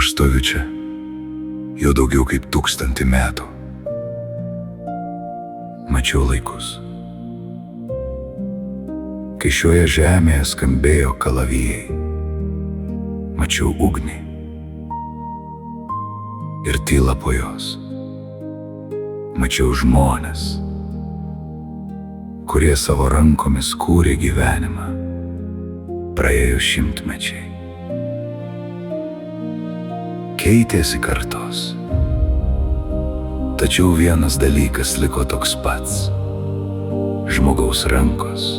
aš stoviu čia, jau daugiau kaip 1000 metų. Mačiau laikus, kai šioje žemėje skambėjo kalavijai. Mačiau ugnį ir tylą po jos. Mačiau žmones, kurie savo rankomis kūrė gyvenimą. Praėjo šimtmečiai. Keitėsi kartos. Tačiau vienas dalykas liko toks pats – žmogaus rankos.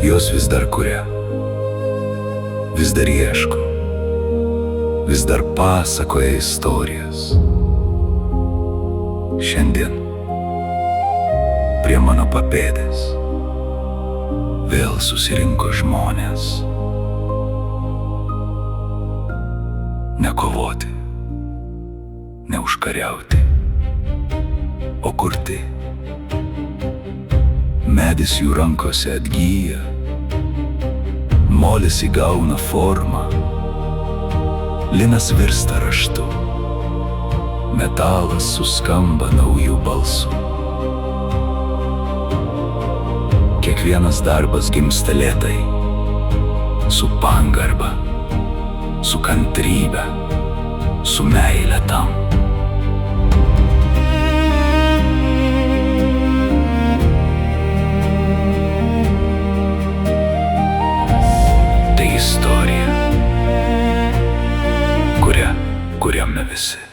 Jos vis dar kuria, vis dar ieško, vis dar pasakoja istorijas. Šiandien prie mano papėdės vėl susirinko žmonės. Ne kovoti, ne užkariauti, o kurti. Medis jų rankose atgyja, molis įgauna formą, linas virsta raštu, metalas suskamba naujų balsų. Kiekvienas darbas gimsta lėtai, su pagarba, su kantrybe, su meile tam. Tai istorija, kuriame visi.